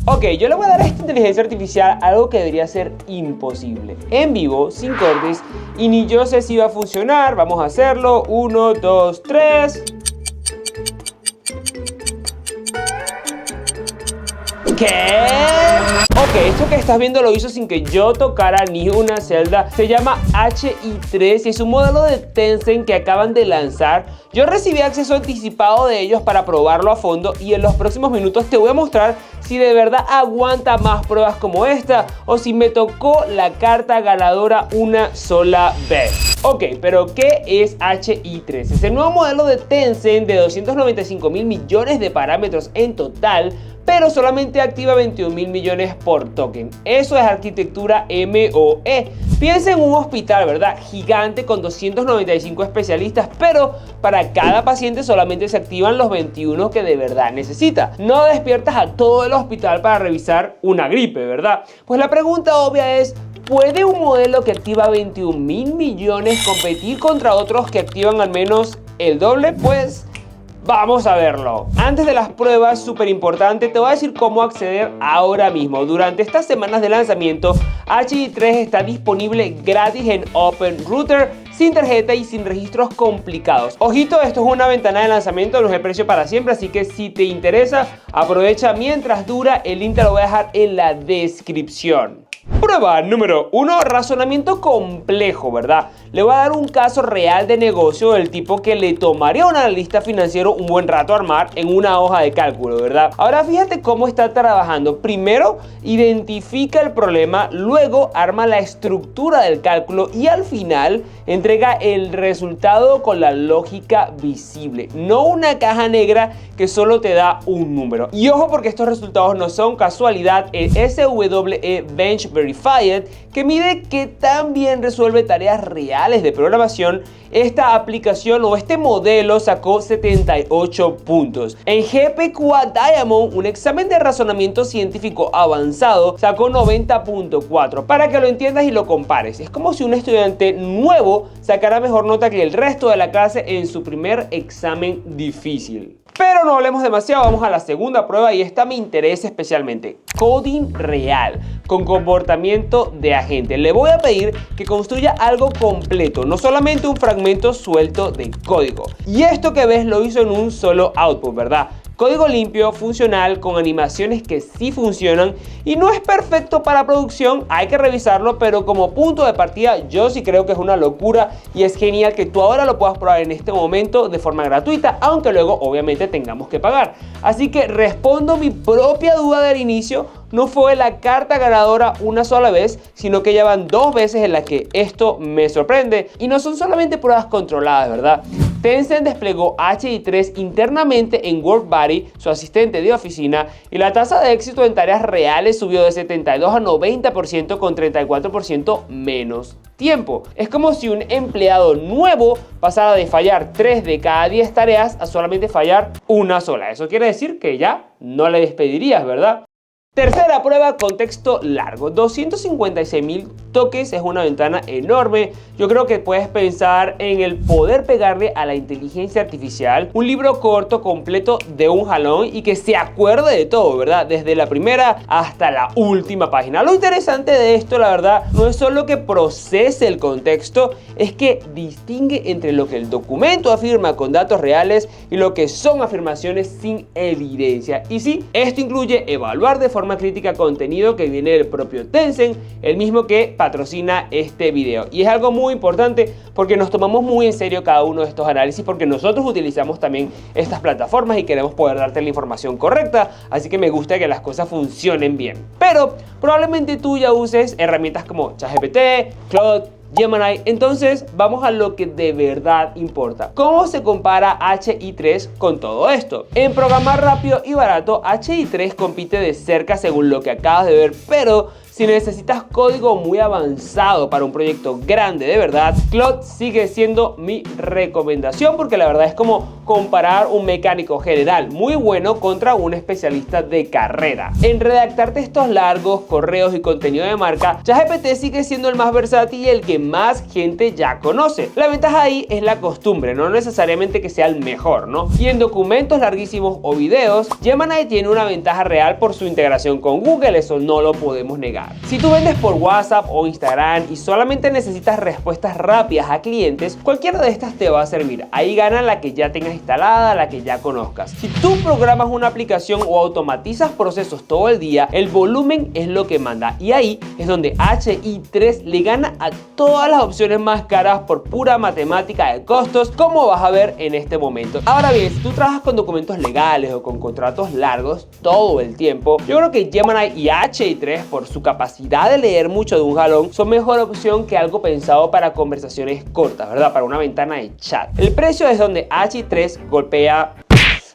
Ok, yo le voy a dar a esta inteligencia artificial algo que debería ser imposible. En vivo, sin cortes, y ni yo sé si va a funcionar. Vamos a hacerlo. 1, 2, 3. ¿Qué? Ok, esto que estás viendo lo hizo sin que yo tocara ni una celda. Se llama HI3 y es un modelo de Tencent que acaban de lanzar. Yo recibí acceso anticipado de ellos para probarlo a fondo y en los próximos minutos te voy a mostrar si de verdad aguanta más pruebas como esta o si me tocó la carta ganadora una sola vez. Ok, pero ¿qué es HI3? Es el nuevo modelo de Tencent de 295.000 millones de parámetros en total, pero solamente activa 21.000 millones por token. Eso es arquitectura MOE. Piensa en un hospital, ¿verdad? Gigante con 295 especialistas, pero para cada paciente solamente se activan los 21 que de verdad necesita. No despiertas a todo el hospital para revisar una gripe, ¿verdad? Pues la pregunta obvia es, ¿puede un modelo que activa 21.000 millones competir contra otros que activan al menos el doble? Pues vamos a verlo. Antes de las pruebas, súper importante, te voy a decir cómo acceder ahora mismo. Durante estas semanas de lanzamiento, HI3 está disponible gratis en OpenRouter, sin tarjeta y sin registros complicados. Ojito, esto es una ventana de lanzamiento, no es el precio para siempre, así que si te interesa, aprovecha mientras dura. El link te lo voy a dejar en la descripción. Prueba número 1, razonamiento complejo, ¿verdad? Le voy a dar un caso real de negocio del tipo que le tomaría a un analista financiero un buen rato armar en una hoja de cálculo, ¿verdad? Ahora fíjate cómo está trabajando. Primero, identifica el problema, luego arma la estructura del cálculo y al final entrega el resultado con la lógica visible, no una caja negra que solo te da un número. Y ojo, porque estos resultados no son casualidad. El SWE Bench Verified, que mide qué tan bien resuelve tareas reales de programación, esta aplicación o este modelo sacó 78 puntos. En GPQA Diamond, un examen de razonamiento científico avanzado, sacó 90.4. Para que lo entiendas y lo compares, es como si un estudiante nuevo sacara mejor nota que el resto de la clase en su primer examen difícil. Pero no hablemos demasiado, vamos a la segunda prueba y esta me interesa especialmente. Coding real, con comportamiento de agente. Le voy a pedir que construya algo completo, no solamente un fragmento suelto de código. Y esto que ves lo hizo en un solo output, ¿verdad? Código limpio, funcional, con animaciones que sí funcionan y no es perfecto para producción, hay que revisarlo, pero como punto de partida yo sí creo que es una locura y es genial que tú ahora lo puedas probar en este momento de forma gratuita, aunque luego obviamente tengamos que pagar. Así que respondo mi propia duda del inicio, no fue la carta ganadora una sola vez, sino que ya van 2 veces en las que esto me sorprende y no son solamente pruebas controladas, ¿verdad? Tencent desplegó HI3 internamente en WorkBuddy, su asistente de oficina, y la tasa de éxito en tareas reales subió de 72 a 90% con 34% menos tiempo. Es como si un empleado nuevo pasara de fallar 3 de cada 10 tareas a solamente fallar una sola. Eso quiere decir que ya no le despedirías, ¿verdad? Tercera prueba, contexto largo. 256.000 toques es una ventana enorme. Yo creo que puedes pensar en el poder pegarle a la inteligencia artificial un libro corto completo de un jalón y que se acuerde de todo, ¿verdad? Desde la primera hasta la última página. Lo interesante de esto, la verdad, no es solo que procese el contexto, es que distingue entre lo que el documento afirma con datos reales y lo que son afirmaciones sin evidencia. Y sí, esto incluye evaluar de forma crítica contenido que viene del propio Tencent, el mismo que patrocina este video. Y es algo muy importante porque nos tomamos muy en serio cada uno de estos análisis, porque nosotros utilizamos también estas plataformas y queremos poder darte la información correcta, así que me gusta que las cosas funcionen bien. Pero probablemente tú ya uses herramientas como ChatGPT, Claude, Gemini. Entonces vamos a lo que de verdad importa. ¿Cómo se compara HI3 con todo esto? En programar rápido y barato, HI3 compite de cerca según lo que acabas de ver, pero si necesitas código muy avanzado para un proyecto grande de verdad, Claude sigue siendo mi recomendación, porque la verdad es como comparar un mecánico general muy bueno contra un especialista de carrera. En redactar textos largos, correos y contenido de marca, ChatGPT sigue siendo el más versátil y el que más gente ya conoce. La ventaja ahí es la costumbre, no necesariamente que sea el mejor, ¿no? Y en documentos larguísimos o videos, Gemini tiene una ventaja real por su integración con Google, eso no lo podemos negar. Si tú vendes por WhatsApp o Instagram y solamente necesitas respuestas rápidas a clientes, cualquiera de estas te va a servir. Ahí gana la que ya tengas instalada, la que ya conozcas. Si tú programas una aplicación o automatizas procesos todo el día, el volumen es lo que manda, y ahí es donde HI3 le gana a todas las opciones más caras por pura matemática de costos, como vas a ver en este momento. Ahora bien, si tú trabajas con documentos legales o con contratos largos todo el tiempo, yo creo que Gemini y HI3, por su capacidad de leer mucho de un jalón, son mejor opción que algo pensado para conversaciones cortas, ¿verdad? Para una ventana de chat. El precio es donde HI3 golpea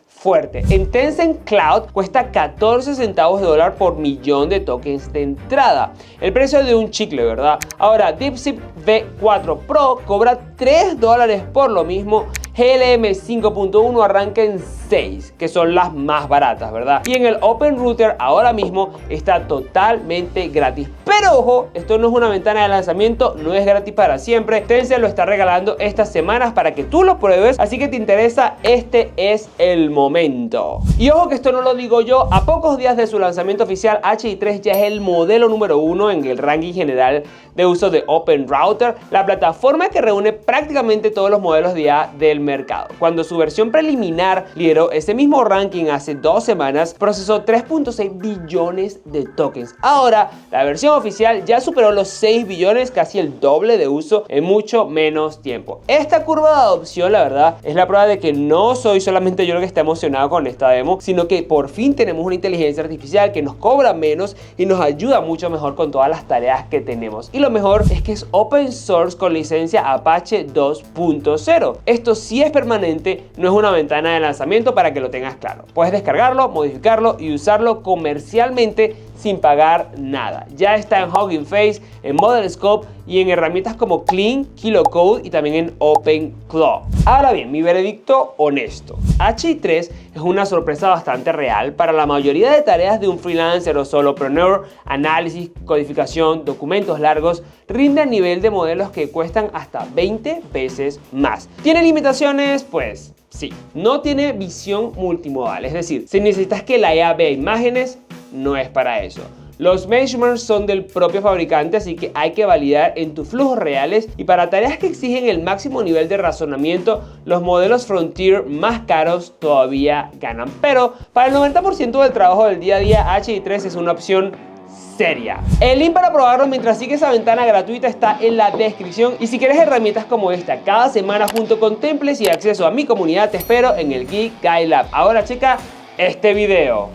fuerte. En Tencent Cloud cuesta 14 centavos de dólar por millón de tokens de entrada. El precio de un chicle, ¿verdad? Ahora, DeepSeek V4 Pro cobra $3 por lo mismo. GLM 5.1 arranca en 6, que son las más baratas, ¿verdad? Y en el Open Router ahora mismo está totalmente gratis. Pero ojo, esto no es una ventana de lanzamiento, no es gratis para siempre. Tencent lo está regalando estas semanas para que tú lo pruebes, así que te interesa, este es el momento. Y ojo que esto no lo digo yo, a pocos días de su lanzamiento oficial, HI3 ya es el modelo número 1 en el ranking general de uso de Open Router, la plataforma que reúne prácticamente todos los modelos de IA del mercado. Cuando su versión preliminar lideró ese mismo ranking hace 2 semanas, procesó 3.6 billones de tokens. Ahora, la versión oficial ya superó los 6 billones, casi el doble de uso en mucho menos tiempo. Esta curva de adopción, la verdad, es la prueba de que no soy solamente yo lo que está emocionado con esta demo, sino que por fin tenemos una inteligencia artificial que nos cobra menos y nos ayuda mucho mejor con todas las tareas que tenemos. Y lo mejor es que es open source con licencia Apache 2.0. Esto sí es permanente, no es una ventana de lanzamiento, para que lo tengas claro. Puedes descargarlo, modificarlo y usarlo comercialmente sin pagar nada. Ya está en Hugging Face, en Model Scope y en herramientas como Clean, Kilocode y también en OpenClaw. Ahora bien, mi veredicto honesto. HI3 es una sorpresa bastante real para la mayoría de tareas de un freelancer o solopreneur. Análisis, codificación, documentos largos, rinde a nivel de modelos que cuestan hasta 20 veces más. ¿Tiene limitaciones? Pues sí. No tiene visión multimodal, es decir, si necesitas que la IA vea imágenes, no es para eso. Los measurements son del propio fabricante, así que hay que validar en tus flujos reales, y para tareas que exigen el máximo nivel de razonamiento, los modelos Frontier más caros todavía ganan. Pero para el 90% del trabajo del día a día, HI3 es una opción seria. El link para probarlo mientras sigue esa ventana gratuita está en la descripción, y si quieres herramientas como esta cada semana junto con templates y acceso a mi comunidad, te espero en el Geek Guy Lab. Ahora checa este video.